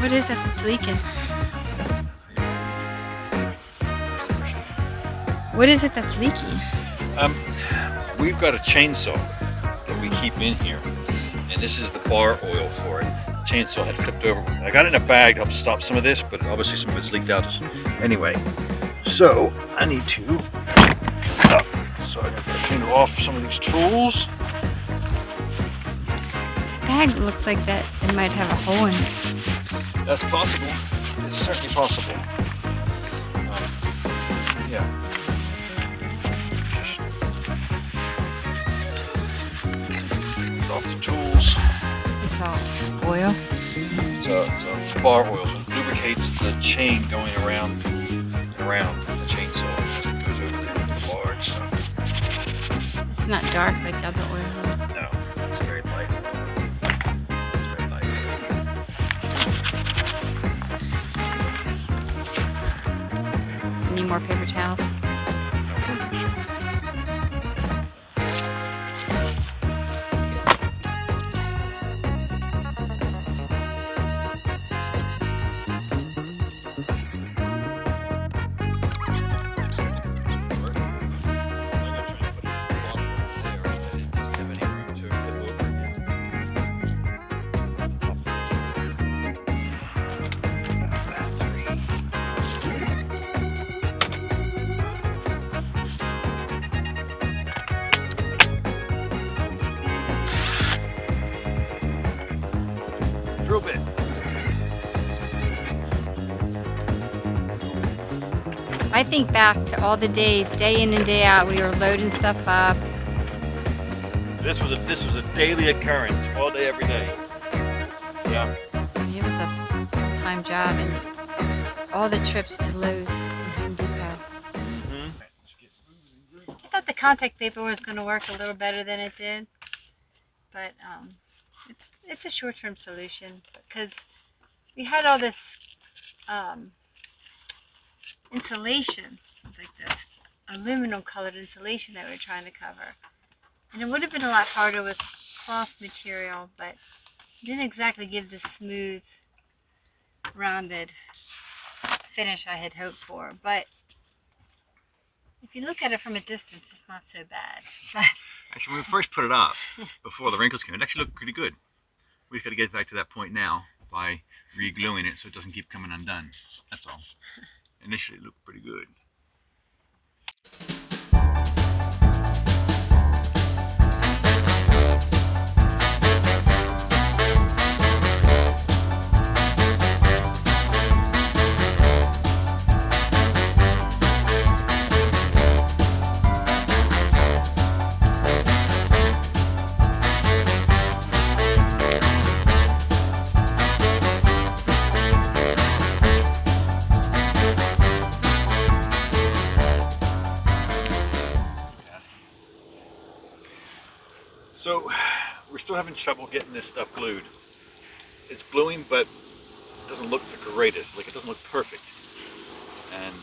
What is that that's leaking? What is it that's leaking? We've got a chainsaw that we keep in here, and this is the bar oil for it. The chainsaw had flipped over. I got it in a bag to help stop some of this, but obviously some of it's leaked out. Anyway, so I need to. So I got to clean off some of these tools. Bag looks like that it might have a hole in it. That's possible. It's certainly possible. Yeah. Off the tools. It's all oil. It's a bar oil, so it lubricates the chain going around and around the chainsaw as it goes over the bar and stuff. It's not dark like the other oil. No, it's very light. It's very light. Need more paper towels? Drill bit. I think back to all the days, day in and day out, we were loading stuff up. This was a daily occurrence, all day, every day. Yeah. It was a full-time job, and all the trips to Lowe's and Home Depot. I thought the contact paper was going to work a little better than it did, but it's a short-term solution because we had all this insulation, like the aluminum colored insulation that we were trying to cover, and it would have been a lot harder with cloth material, but it didn't exactly give the smooth, rounded finish I had hoped for. But if you look at it from a distance, it's not so bad. Actually, when we first put it up, before the wrinkles came, it actually looked pretty good. We just got to get back to that point now by re-gluing it so it doesn't keep coming undone. That's all. Initially, it looked pretty good. So we're still having trouble getting this stuff glued. It's gluing, but it doesn't look the greatest. Like, it doesn't look perfect. And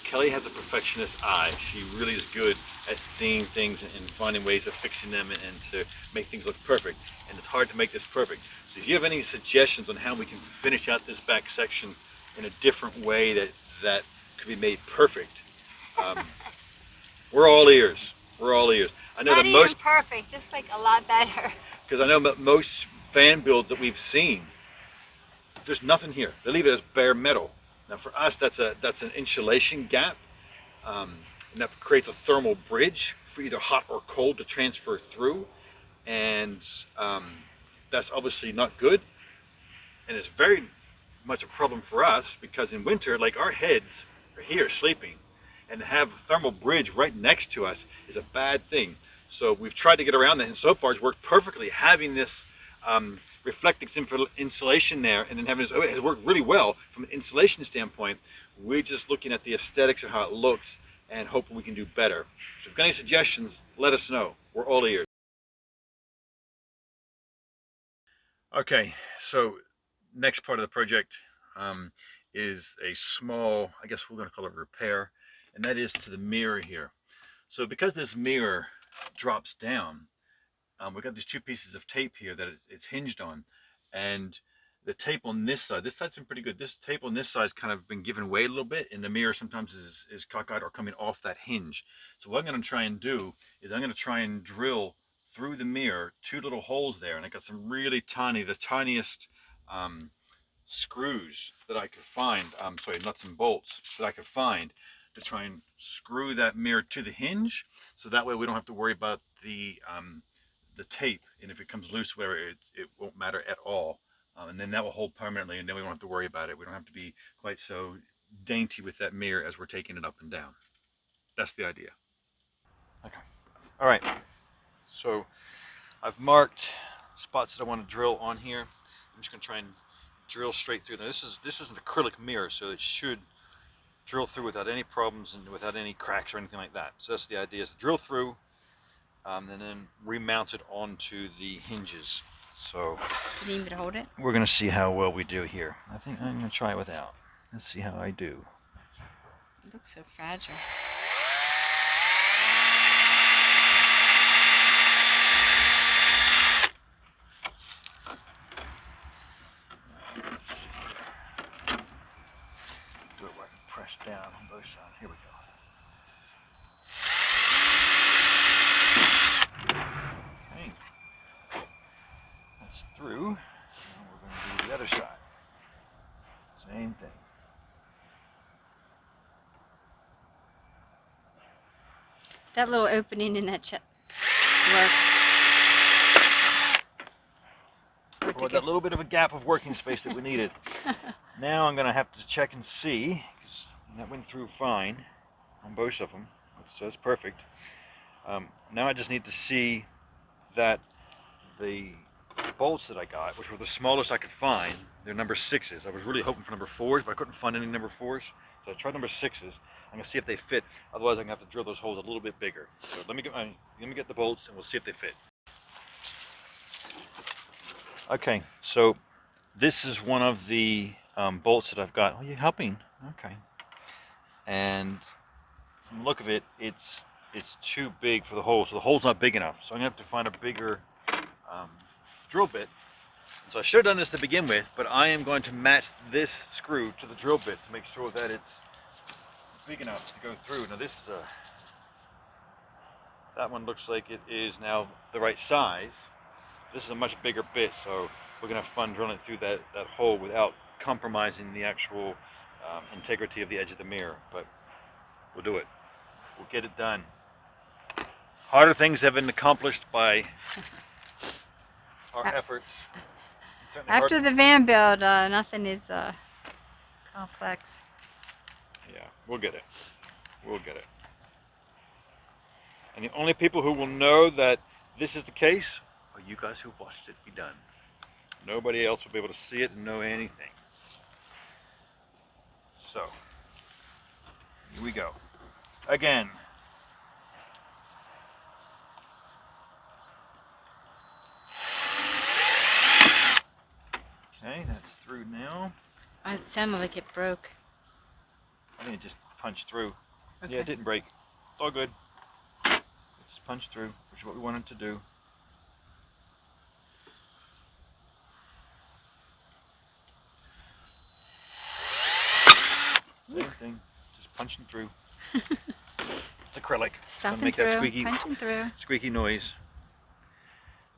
Kelly has a perfectionist eye. She really is good at seeing things and finding ways of fixing them and to make things look perfect. And it's hard to make this perfect. So if you have any suggestions on how we can finish out this back section in a different way that could be made perfect, we're all ears. We're all ears. I know Not that even most, perfect, just like a lot better. because I know that most fan builds that we've seen, there's nothing here. They leave it as bare metal. Now for us, that's an insulation gap, and that creates a thermal bridge for either hot or cold to transfer through, and that's obviously not good, and it's very much a problem for us because in winter, like, our heads are here sleeping, and to have a thermal bridge right next to us is a bad thing. So we've tried to get around that, and so far it's worked perfectly. Having this reflective insulation there, and then having this, it has worked really well from an insulation standpoint. We're just looking at the aesthetics of how it looks and hoping we can do better. So if you've got any suggestions, let us know. We're all ears. Okay, so next part of the project is a small, I guess we're going to call it repair, and that is to the mirror here. So because this mirror drops down, we've got these two pieces of tape here that it's hinged on, and the tape on this side's been pretty good. This tape on this side's kind of been given away a little bit, and the mirror sometimes is cockeyed or coming off that hinge. So what I'm going to try and do is I'm going to try and drill through the mirror 2 little holes there, and I got some really tiny, the tiniest screws that I could find, sorry, nuts and bolts that I could find, to try and screw that mirror to the hinge, so that way we don't have to worry about the tape, and if it comes loose, whatever, it won't matter at all. And then that will hold permanently, and then we don't have to worry about it. We don't have to be quite so dainty with that mirror as we're taking it up and down. That's the idea. Okay. All right. So I've marked spots that I want to drill on here. I'm just going to try and drill straight through. Now this is an acrylic mirror, so it should drill through without any problems and without any cracks or anything like that. So that's the idea, is to drill through and then remount it onto the hinges. So you need me to hold it? We're going to see how well we do here. I think I'm going to try it without. Let's see how I do. It looks so fragile. Do it where I can press down on both sides. Here we go. Okay. That's through. Now we're going to do the other side. Same thing. That little opening in that chest works. Well, that little bit of a gap of working space that we needed. Now I'm going to have to check and see, because that went through fine on both of them, so it's perfect. Now I just need to see that the bolts that I got, which were the smallest I could find, they're number 6s. I was really hoping for number 4s, but I couldn't find any number 4s, so I tried number 6s. I'm going to see if they fit. Otherwise, I'm going to have to drill those holes a little bit bigger. So let me get the bolts, and we'll see if they fit. Okay, so this is one of the bolts that I've got. Oh, you're helping? Okay. And from the look of it, it's too big for the hole, so the hole's not big enough. So I'm going to have to find a bigger drill bit. So I should have done this to begin with, but I am going to match this screw to the drill bit to make sure that it's big enough to go through. Now this is that one looks like it is now the right size. This is a much bigger bit, so we're going to have fun drilling through that hole without compromising the actual integrity of the edge of the mirror, but we'll do it. We'll get it done. Harder things have been accomplished by our efforts. After the van build, nothing is complex. Yeah, we'll get it. We'll get it. And the only people who will know that this is the case are you guys who've watched it be done. Nobody else will be able to see it and know anything. So, here we go. Again. Okay, that's through now. It sounded like it broke. I think it just punched through. Okay. Yeah, it didn't break. It's all good. It just punched through, which is what we wanted to do. Same thing, just punching through. It's acrylic. Stomping make through, that squeaky, punching through. Squeaky noise.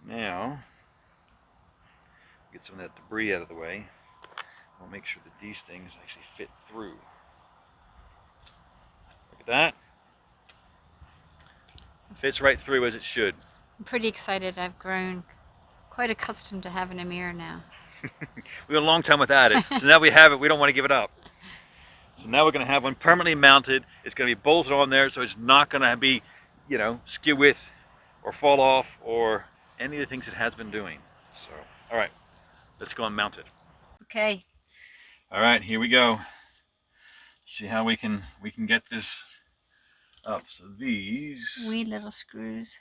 Now, get some of that debris out of the way. I'll make sure that these things actually fit through. Look at that. Fits right through as it should. I'm pretty excited. I've grown quite accustomed to having a mirror now. We went a long time without it, so now we have it. We don't want to give it up. So now we're going to have one permanently mounted. It's going to be bolted on there, so it's not going to be, skew with or fall off or any of the things it has been doing. So, all right, let's go and mount it. Okay. All right, here we go. See how we can get this up. So these Wee little screws.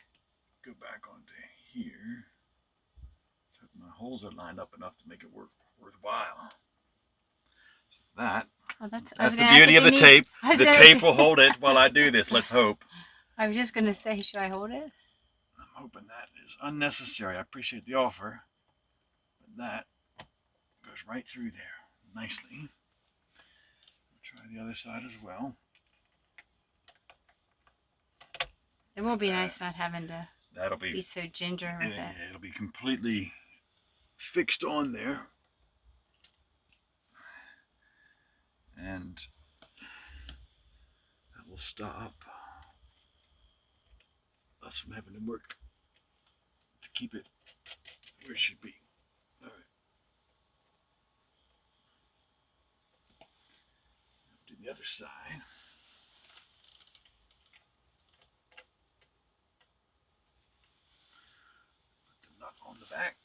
go back onto here. So my holes are lined up enough to make it worthwhile. So that's the beauty of the tape. The tape will hold it while I do this. Let's hope. I was just going to say, should I hold it? I'm hoping that is unnecessary. I appreciate the offer. But that goes right through there nicely. Try the other side as well. It will be nice not having to That'll be so ginger with it. It'll be completely fixed on there. And that will stop us from having to work to keep it where it should be. All right. Do the other side. Put the nut on the back.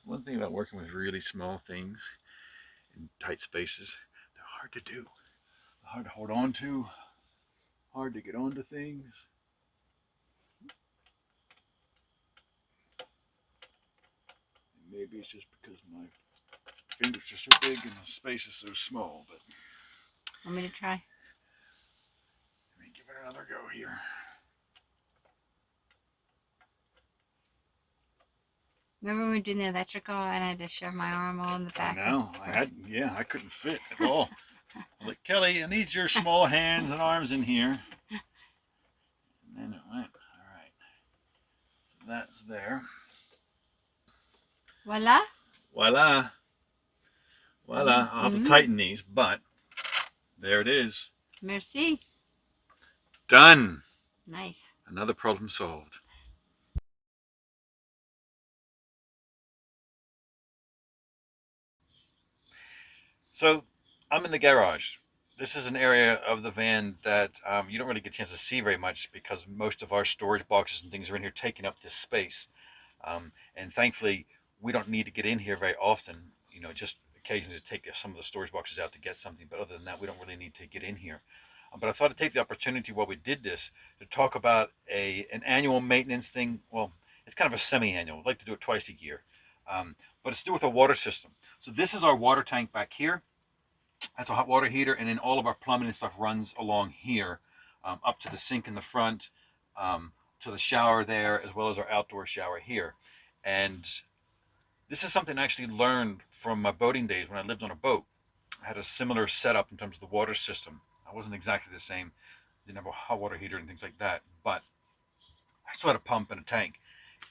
One thing about working with really small things in tight spaces, they're hard to do. They're hard to hold on to, hard to get onto things. And maybe it's just because my fingers are so big and the space is so small, but Want me to try? let me give it another go here. Remember when we were doing the electrical and I had to shove my arm all in the back? No, I couldn't fit at all. I was like, Kelly, I need your small hands and arms in here. And then it went. All right. So that's there. Voila. Voila. Voila. I'll have to tighten these, but there it is. Merci. Done. Nice. Another problem solved. So I'm in the garage. This is an area of the van that you don't really get a chance to see very much because most of our storage boxes and things are in here taking up this space. And thankfully, we don't need to get in here very often, you know, just occasionally to take some of the storage boxes out to get something. But other than that, we don't really need to get in here. But I thought I'd take the opportunity while we did this to talk about an annual maintenance thing. Well, it's kind of a semi-annual. I'd like to do it twice a year. But it's to do with a water system. So this is our water tank back here. That's a hot water heater, and then all of our plumbing and stuff runs along here, up to the sink in the front, to the shower there, as well as our outdoor shower here. And this is something I actually learned from my boating days when I lived on a boat. I had a similar setup in terms of the water system. I wasn't exactly the same. Didn't have a hot water heater and things like that, but I still had a pump and a tank.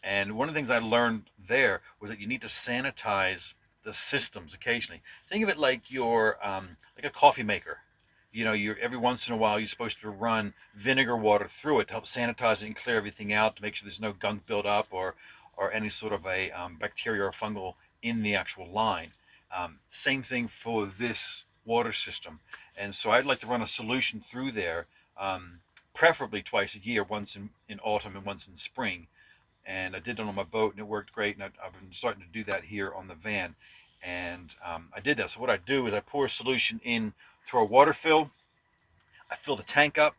And one of the things I learned there was that you need to sanitize the systems occasionally. Think of it like your like a coffee maker. You know, you're every once in a while you're supposed to run vinegar water through it to help sanitize it and clear everything out to make sure there's no gunk buildup or any sort of a bacteria or fungal in the actual line. Same thing for this water system. And so I'd like to run a solution through there, preferably twice a year, once in autumn and once in spring. And I did it on my boat and it worked great, and I've been starting to do that here on the van. And I did that. So what I do is I pour a solution in through a water fill, I fill the tank up,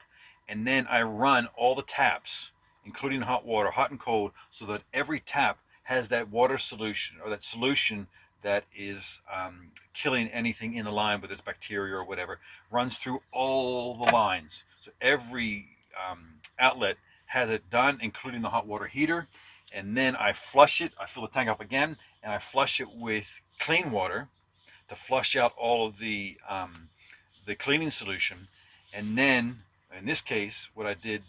and then I run all the taps, including hot water, hot and cold, so that every tap has that water solution or that solution that is killing anything in the line, whether it's bacteria or whatever, runs through all the lines. So every outlet has it done, including the hot water heater. And then I flush it, I fill the tank up again, and I flush it with clean water to flush out all of the cleaning solution. And then, in this case, what I did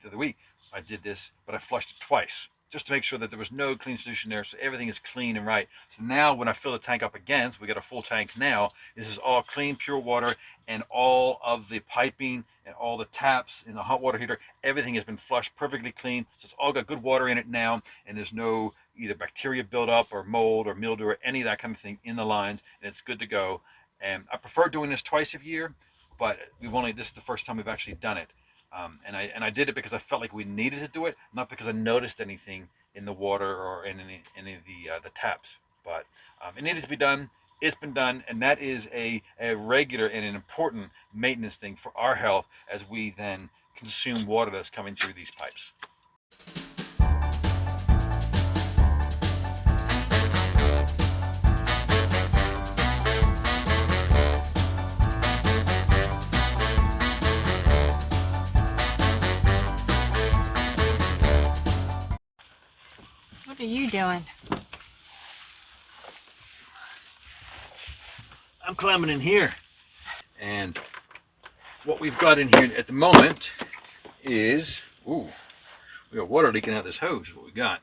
the other week, I did this, but I flushed it twice, just to make sure that there was no clean solution there, so everything is clean and right. So now when I fill the tank up again, so we got a full tank now, this is all clean, pure water, and all of the piping and all the taps in the hot water heater, everything has been flushed perfectly clean, so it's all got good water in it now, and there's no either bacteria buildup or mold or mildew or any of that kind of thing in the lines, and it's good to go. And I prefer doing this twice a year, but this is the first time we've actually done it. And I did it because I felt like we needed to do it, not because I noticed anything in the water or in any of the taps. But it needed to be done. It's been done, and that is a regular and an important maintenance thing for our health as we then consume water that's coming through these pipes. What are you doing? I'm climbing in here. And what we've got in here at the moment is, ooh, we got water leaking out this hose, what we got.